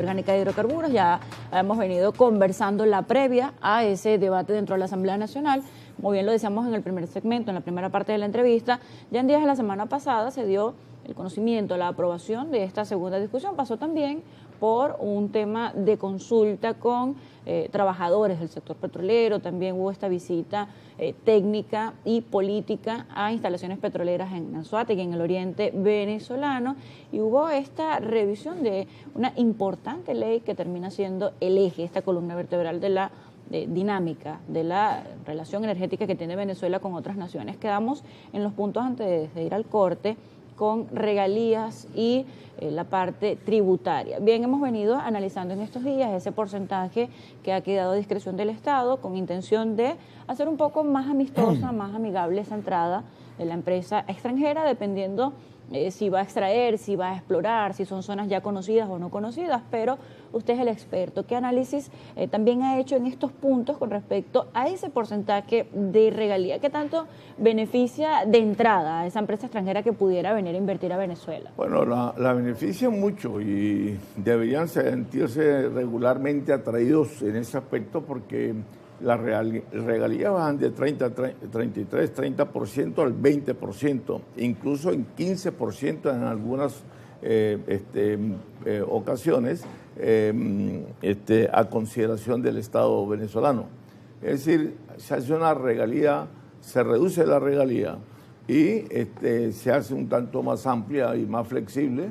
Orgánica de Hidrocarburos. Ya hemos venido conversando la previa a ese debate dentro de la Asamblea Nacional. Como bien lo decíamos en el primer segmento, en la primera parte de la entrevista, ya en días de la semana pasada se dio el conocimiento, la aprobación de esta segunda discusión. Pasó también por un tema de consulta con trabajadores del sector petrolero. También hubo esta visita técnica y política a instalaciones petroleras en Anzoátegui, en el oriente venezolano, y hubo esta revisión de una importante ley que termina siendo el eje, esta columna vertebral de la dinámica de la relación energética que tiene Venezuela con otras naciones. Quedamos en los puntos antes de ir al corte con regalías y la parte tributaria. Bien, hemos venido analizando en estos días ese porcentaje que ha quedado a discreción del Estado, con intención de hacer un poco más amistosa, más amigable esa entrada de la empresa extranjera, dependiendo si va a extraer, si va a explorar, si son zonas ya conocidas o no conocidas, pero usted es el experto. ¿Qué análisis también ha hecho en estos puntos con respecto a ese porcentaje de regalía? ¿Qué tanto beneficia de entrada a esa empresa extranjera que pudiera venir a invertir a Venezuela? Bueno, la beneficia mucho y deberían sentirse regularmente atraídos en ese aspecto, porque las regalías bajan de 33, 30% al 20%, incluso en 15% en algunas ocasiones, a consideración del Estado venezolano. Es decir, se hace una regalía, se reduce la regalía y se hace un tanto más amplia y más flexible,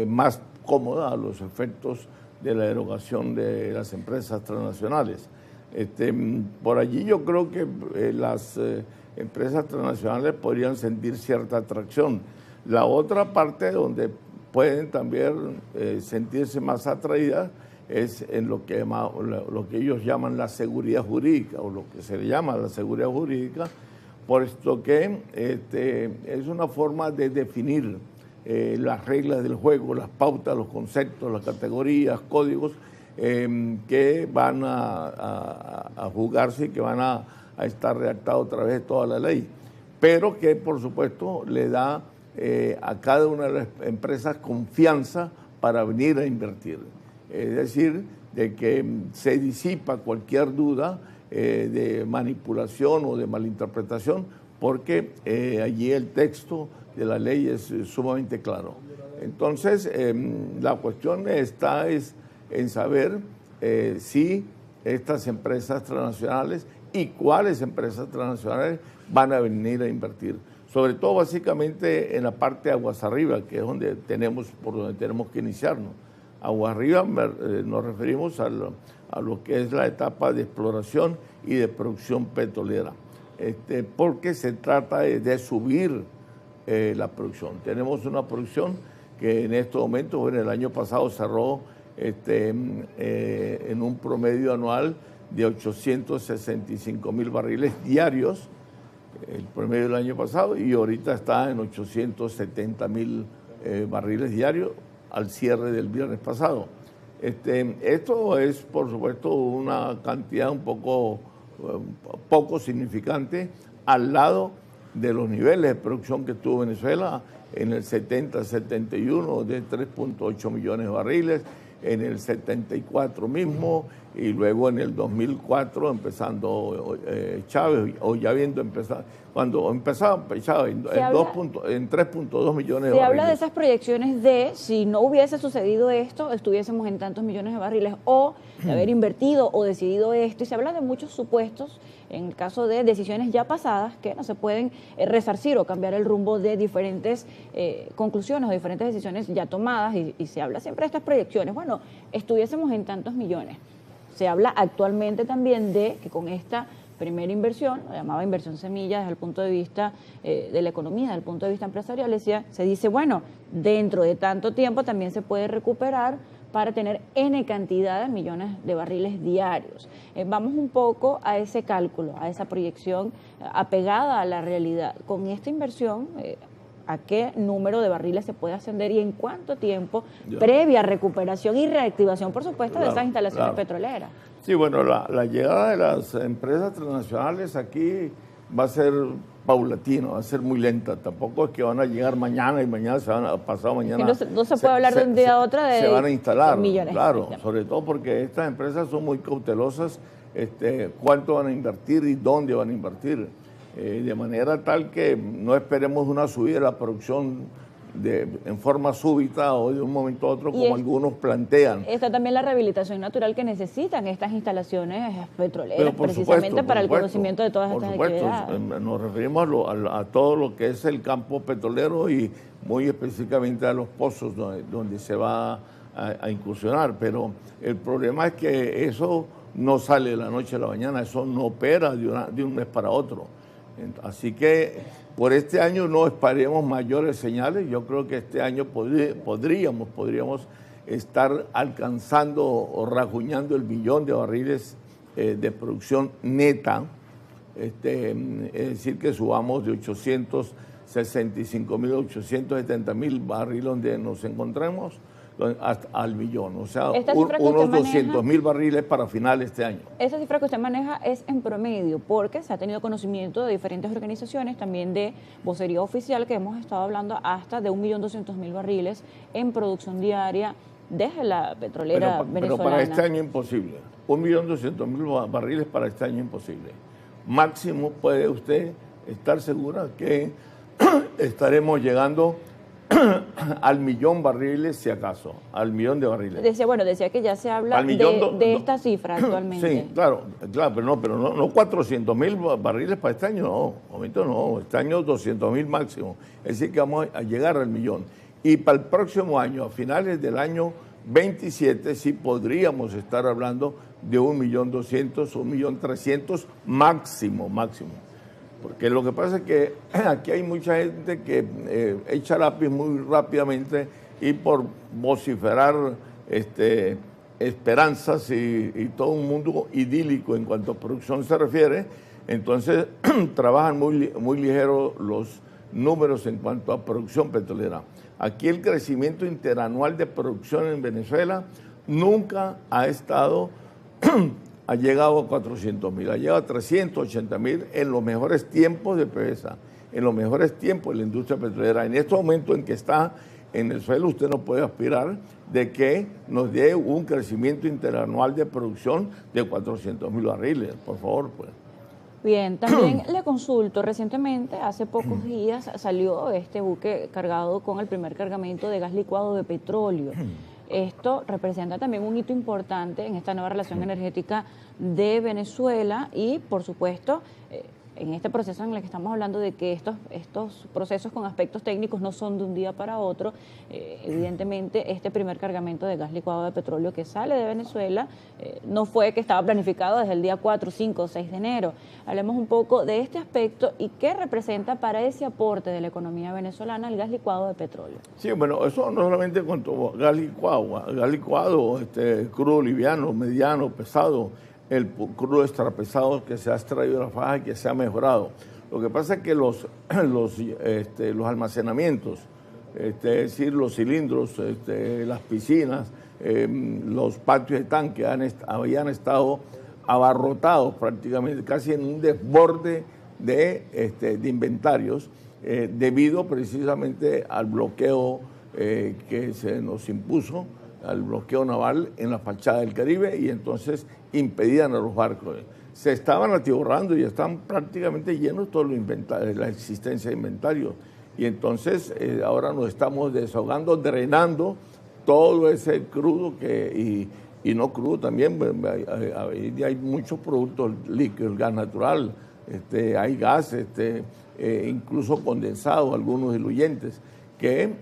más cómoda a los efectos de la erogación de las empresas transnacionales. Por allí yo creo que las empresas transnacionales podrían sentir cierta atracción. La otra parte donde pueden también sentirse más atraídas es en lo que ellos llaman la seguridad jurídica, o lo que se le llama la seguridad jurídica, puesto que es una forma de definir las reglas del juego, las pautas, los conceptos, las categorías, códigos que van a jugarse y que van a estar redactados a través de toda la ley, pero que por supuesto le da a cada una de las empresas confianza para venir a invertir. Es decir, de que se disipa cualquier duda de manipulación o de malinterpretación, porque allí el texto de la ley es sumamente claro. Entonces, la cuestión está en saber si estas empresas transnacionales y cuáles empresas transnacionales van a venir a invertir. Sobre todo, básicamente, en la parte de aguas arriba, que es por donde tenemos que iniciarnos. Aguas arriba nos referimos a lo que es la etapa de exploración y de producción petrolera, porque se trata de subir la producción. Tenemos una producción que en estos momentos, en el año pasado cerró en un promedio anual de 865,000 barriles diarios, el promedio del año pasado, y ahorita está en 870,000 barriles diarios al cierre del viernes pasado. Esto es, por supuesto, una cantidad un poco significante al lado de los niveles de producción que tuvo Venezuela en el 70-71 de 3.8 millones de barriles, en el 74 mismo, y luego en el 2004 empezando Chávez, o ya habiendo empezado, cuando empezaba Chávez en 3.2 millones de barriles. Se habla de esas proyecciones de si no hubiese sucedido esto, estuviésemos en tantos millones de barriles, o de haber invertido o decidido esto, y se habla de muchos supuestos en el caso de decisiones ya pasadas que no se pueden resarcir o cambiar el rumbo de diferentes conclusiones o diferentes decisiones ya tomadas, y se habla siempre de estas proyecciones. Bueno, estuviésemos en tantos millones. Se habla actualmente también de que con esta primera inversión, la llamaba inversión semilla desde el punto de vista de la economía, desde el punto de vista empresarial, se dice, bueno, dentro de tanto tiempo también se puede recuperar para tener N cantidad de millones de barriles diarios. Vamos un poco a ese cálculo, a esa proyección apegada a la realidad. Con esta inversión, ¿a qué número de barriles se puede ascender y en cuánto tiempo previa recuperación y reactivación, por supuesto, de esas instalaciones petroleras? Sí, bueno, la llegada de las empresas transnacionales aquí va a ser paulatino, va a ser muy lenta. Tampoco es que van a llegar mañana y mañana se van a pasado mañana. No se puede hablar de un día a otro de se van a instalar, millones. claro, sobre todo porque estas empresas son muy cautelosas, cuánto van a invertir y dónde van a invertir, de manera tal que no esperemos una subida de la producción en forma súbita o de un momento a otro, como algunos plantean. Está también la rehabilitación natural que necesitan estas instalaciones petroleras, precisamente para el conocimiento de todas estas actividades. Nos referimos a todo lo que es el campo petrolero y muy específicamente a los pozos donde se va a incursionar, pero el problema es que eso no sale de la noche a la mañana, eso no opera de un mes para otro. Así que por este año no esperemos mayores señales. Yo creo que este año podríamos estar alcanzando o rajuñando el 1.000.000 de barriles de producción neta. Es decir, que subamos de 865.000 a 870.000 barriles donde nos encontremos hasta al 1.000.000, o sea, unos 200.000 barriles para final de este año. Esa cifra que usted maneja es en promedio, porque se ha tenido conocimiento de diferentes organizaciones, también de vocería oficial, que hemos estado hablando hasta de 1.200.000 barriles en producción diaria desde la petrolera venezolana. Pero para este año imposible. 1.200.000 barriles para este año imposible. Máximo puede usted estar segura que estaremos llegando al 1.000.000 barriles, si acaso, al 1.000.000 de barriles. Decía que ya se habla de esta cifra actualmente. Sí, claro, pero no 400.000 barriles para este año, no, momento no, este año 200.000 máximo, es decir que vamos a llegar al 1.000.000. Y para el próximo año, a finales del año 27, sí podríamos estar hablando de 1.200.000 o 1.300.000 máximo. Porque lo que pasa es que aquí hay mucha gente que echa lápiz muy rápidamente y por vociferar esperanzas y todo un mundo idílico en cuanto a producción se refiere, entonces trabajan muy ligero los números en cuanto a producción petrolera. Aquí el crecimiento interanual de producción en Venezuela nunca ha llegado a 400.000, ha llegado a 380.000 en los mejores tiempos de PDVSA, en los mejores tiempos de la industria petrolera. En este momento en que está en el suelo, usted no puede aspirar de que nos dé un crecimiento interanual de producción de 400.000 barriles, por favor, pues. Bien, también le consulto, recientemente, hace pocos días, salió este buque cargado con el primer cargamento de gas licuado de petróleo. Esto representa también un hito importante en esta nueva relación energética de Venezuela y, por supuesto, en este proceso en el que estamos hablando de que estos procesos con aspectos técnicos no son de un día para otro, evidentemente este primer cargamento de gas licuado de petróleo que sale de Venezuela no fue que estaba planificado desde el día 4, 5 o 6 de enero. Hablemos un poco de este aspecto y qué representa para ese aporte de la economía venezolana el gas licuado de petróleo. Sí, bueno, eso no solamente cuanto gas licuado, crudo liviano, mediano, pesado, el crudo extrapesado que se ha extraído de la faja y que se ha mejorado. Lo que pasa es que los almacenamientos, es decir, los cilindros, las piscinas, los patios de tanque habían estado abarrotados prácticamente, casi en un desborde de inventarios, debido precisamente al bloqueo que se nos impuso, al bloqueo naval en la fachada del Caribe, y entonces impedían a los barcos. Se estaban atiborrando y están prácticamente llenos todos los inventarios, la existencia de inventarios. Y entonces ahora nos estamos desahogando, drenando todo ese crudo y no crudo también. Hay muchos productos líquidos, el gas natural, hay gas, incluso condensado, algunos diluyentes, que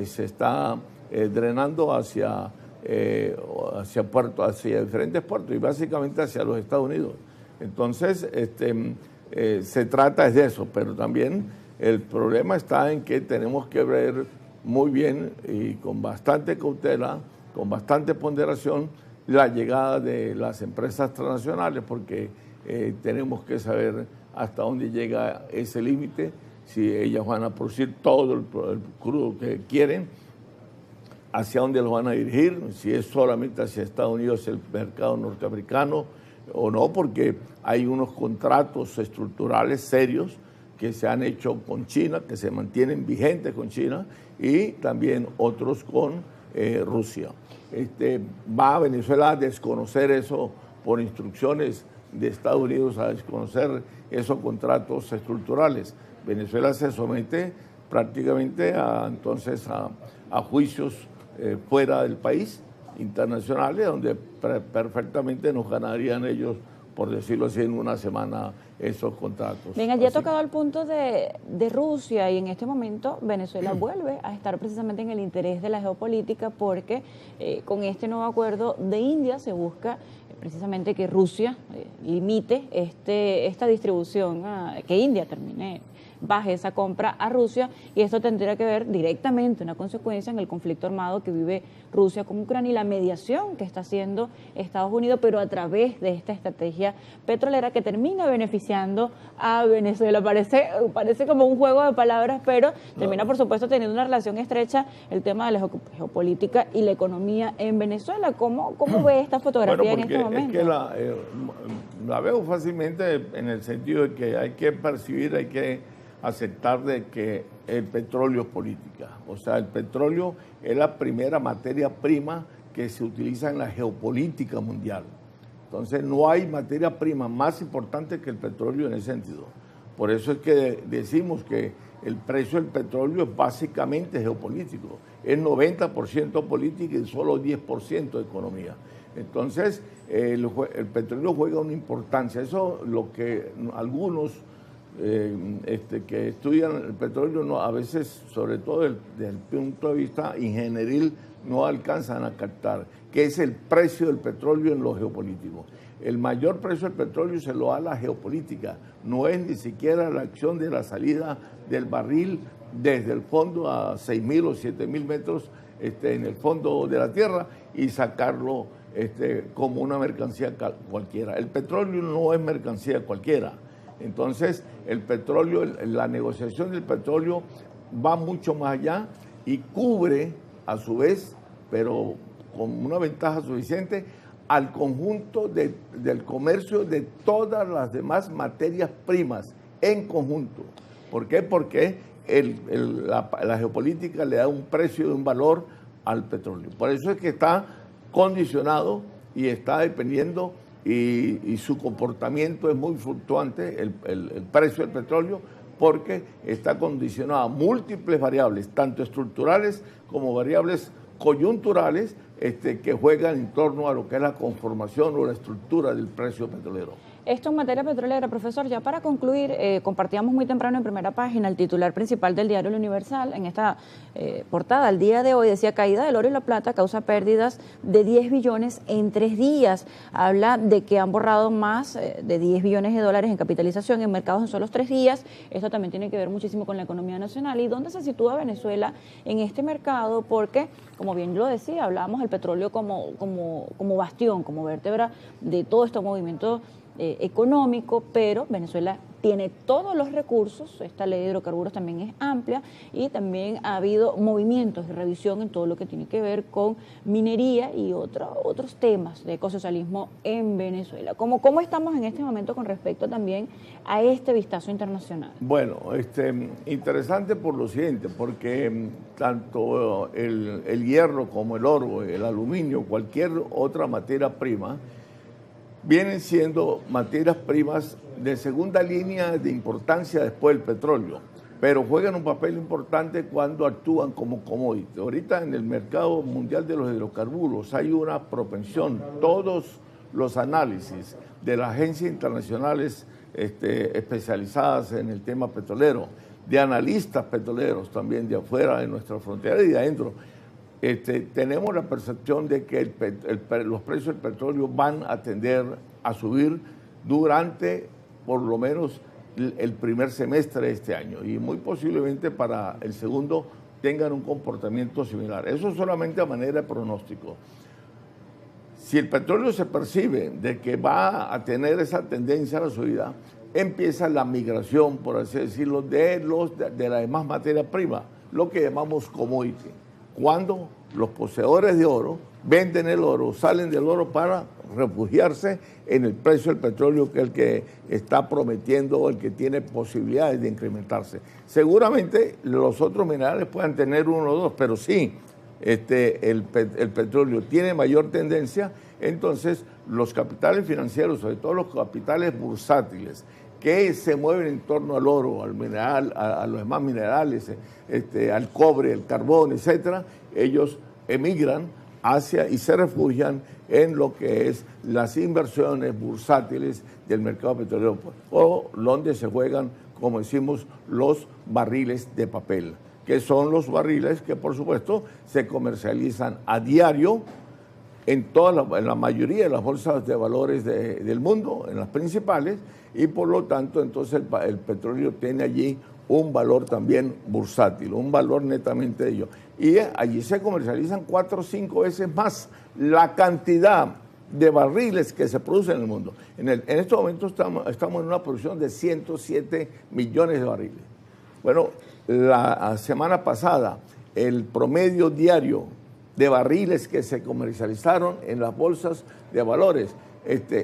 se está drenando hacia diferentes puertos y básicamente hacia los Estados Unidos. Entonces, se trata de eso, pero también el problema está en que tenemos que ver muy bien y con bastante cautela, con bastante ponderación, la llegada de las empresas transnacionales, porque tenemos que saber hasta dónde llega ese límite, si ellas van a producir todo el crudo que quieren, hacia dónde lo van a dirigir, si es solamente hacia Estados Unidos, el mercado norteamericano, o no, porque hay unos contratos estructurales serios que se han hecho con China, que se mantienen vigentes con China, y también otros con Rusia. Va a Venezuela a desconocer eso por instrucciones de Estados Unidos, a desconocer esos contratos estructurales. Venezuela se somete prácticamente entonces a juicios fuera del país, internacionales, donde perfectamente nos ganarían ellos, por decirlo así, en una semana esos contratos. Bien, allí ha tocado el punto de Rusia, y en este momento Venezuela vuelve a estar precisamente en el interés de la geopolítica, porque con este nuevo acuerdo de India se busca precisamente que Rusia limite esta distribución, que India baje esa compra a Rusia, y esto tendría que ver directamente, una consecuencia en el conflicto armado que vive Rusia con Ucrania y la mediación que está haciendo Estados Unidos, pero a través de esta estrategia petrolera que termina beneficiando a Venezuela. Parece como un juego de palabras, pero termina, por supuesto, teniendo una relación estrecha el tema de la geopolítica y la economía en Venezuela. ¿Cómo ve esta fotografía en este momento? Es que la veo fácilmente en el sentido de que hay que percibir, hay que aceptar de que el petróleo es política. O sea, el petróleo es la primera materia prima que se utiliza en la geopolítica mundial. Entonces, no hay materia prima más importante que el petróleo en ese sentido. Por eso es que decimos que el precio del petróleo es básicamente geopolítico. Es 90% política y solo 10% de economía. Entonces, el petróleo juega una importancia. Eso es lo que algunos que estudian el petróleo, a veces, sobre todo desde el punto de vista ingenieril, no alcanzan a captar, que es el precio del petróleo en lo geopolítico. El mayor precio del petróleo se lo da la geopolítica, no es ni siquiera la acción de la salida del barril desde el fondo a 6.000 o 7.000 metros en el fondo de la tierra y sacarlo como una mercancía cualquiera. El petróleo no es mercancía cualquiera. Entonces, el petróleo, la negociación del petróleo va mucho más allá y cubre, a su vez, pero con una ventaja suficiente, al conjunto del comercio de todas las demás materias primas en conjunto. ¿Por qué? Porque la geopolítica le da un precio y un valor al petróleo. Por eso es que está condicionado y está dependiendo, y su comportamiento es muy fluctuante, el precio del petróleo, porque está condicionado a múltiples variables, tanto estructurales como variables coyunturales, que juegan en torno a lo que es la conformación o la estructura del precio petrolero. Esto en materia petrolera, profesor, ya para concluir, compartíamos muy temprano en primera página el titular principal del diario El Universal. En esta portada, al día de hoy, decía: caída del oro y la plata causa pérdidas de 10 billones en 3 días. Habla de que han borrado más de 10 billones de dólares en capitalización en mercados en solo 3 días. Esto también tiene que ver muchísimo con la economía nacional. ¿Y dónde se sitúa Venezuela en este mercado? Porque, como bien lo decía, hablábamos del petróleo como bastión, como vértebra de todo este movimiento económico, pero Venezuela tiene todos los recursos. Esta ley de hidrocarburos también es amplia, y también ha habido movimientos de revisión en todo lo que tiene que ver con minería y otros temas de ecosocialismo en Venezuela. ¿Cómo estamos en este momento con respecto también a este vistazo internacional? Bueno, interesante por lo siguiente, porque tanto el hierro como el oro, el aluminio, cualquier otra materia prima, vienen siendo materias primas de segunda línea de importancia después del petróleo, pero juegan un papel importante cuando actúan como commodity. Ahorita en el mercado mundial de los hidrocarburos hay una propensión, todos los análisis de las agencias internacionales especializadas en el tema petrolero, de analistas petroleros también de afuera de nuestra frontera y de adentro, tenemos la percepción de que los precios del petróleo van a tender a subir durante por lo menos el primer semestre de este año, y muy posiblemente para el segundo tengan un comportamiento similar. Eso solamente a manera de pronóstico. Si el petróleo se percibe de que va a tener esa tendencia a la subida, empieza la migración, por así decirlo, de las demás materias primas, lo que llamamos commodity. ¿Cuándo? los poseedores de oro venden el oro, salen del oro para refugiarse en el precio del petróleo, que es el que está prometiendo o el que tiene posibilidades de incrementarse. Seguramente los otros minerales puedan tener uno o dos, pero sí, el petróleo tiene mayor tendencia. Entonces los capitales financieros, sobre todo los capitales bursátiles, que se mueven en torno al oro, al mineral, a los demás minerales, al cobre, el carbón, etcétera, ellos emigran hacia y se refugian en lo que es las inversiones bursátiles del mercado petrolero, o donde se juegan, como decimos, los barriles de papel, que son los barriles que, por supuesto, se comercializan a diario en la mayoría de las bolsas de valores del mundo, en las principales, y por lo tanto, entonces el petróleo tiene allí un valor también bursátil, un valor netamente de ello. Y allí se comercializan 4 o 5 veces más la cantidad de barriles que se producen en el mundo. En estos momentos estamos en una producción de 107 millones de barriles. Bueno, la semana pasada, el promedio diario de barriles que se comercializaron en las bolsas de valores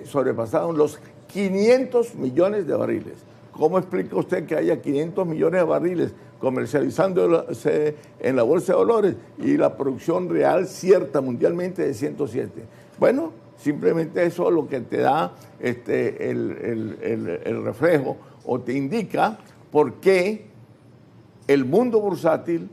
sobrepasaron los 500 millones de barriles. ¿Cómo explica usted que haya 500 millones de barriles comercializándose en la bolsa de valores y la producción real cierta mundialmente de 107? Bueno, simplemente eso es lo que te da el reflejo o te indica por qué el mundo bursátil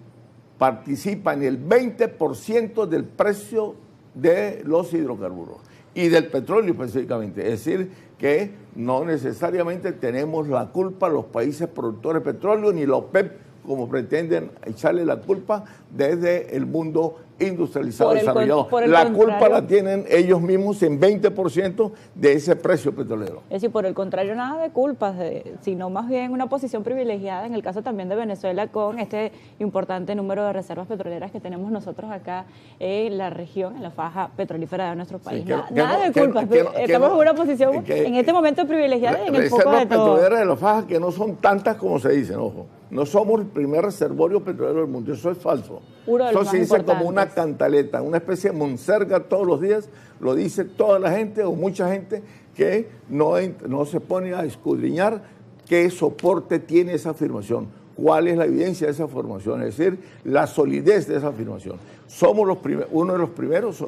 participa en el 20% del precio de los hidrocarburos y del petróleo específicamente. Es decir, que no necesariamente tenemos la culpa los países productores de petróleo ni la OPEP, como pretenden echarle la culpa desde el mundo industrializado desarrollado. La culpa la tienen ellos mismos en 20% de ese precio petrolero. Es decir, por el contrario, nada de culpas, sino más bien una posición privilegiada en el caso también de Venezuela, con este importante número de reservas petroleras que tenemos nosotros acá en la región, en la faja petrolífera de nuestro país. Sí, nada de culpas, estamos en una posición en este momento privilegiada y en el foco de todo. Reservas petroleras de la faja que no son tantas como se dicen, ojo. No somos el primer reservorio petrolero del mundo, eso es falso. Eso se dice como una cantaleta, una especie de monserga todos los días, lo dice toda la gente o mucha gente que no se pone a escudriñar qué soporte tiene esa afirmación, cuál es la evidencia de esa afirmación, es decir, la solidez de esa afirmación. Somos uno de los primeros,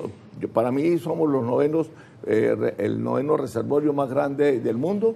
para mí somos los novenos, el noveno reservorio más grande del mundo,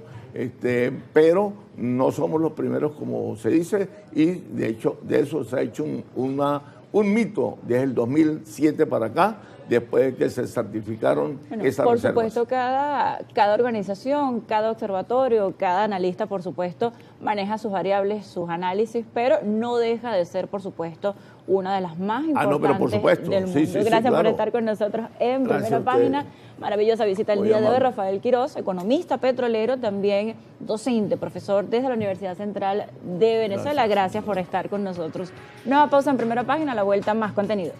pero no somos los primeros como se dice, y de hecho de eso se ha hecho un mito desde el 2007 para acá, después de que se certificaron esas reservas. Por supuesto, cada organización, cada observatorio, cada analista, por supuesto, maneja sus variables, sus análisis, pero no deja de ser, por supuesto, una de las más importantes del mundo. Gracias por estar con nosotros en Primera Página. Maravillosa visita el día de hoy, Rafael Quiroz, economista petrolero, también docente, profesor desde la Universidad Central de Venezuela. Gracias por estar con nosotros. Nueva pausa en Primera Página, a la vuelta más contenido.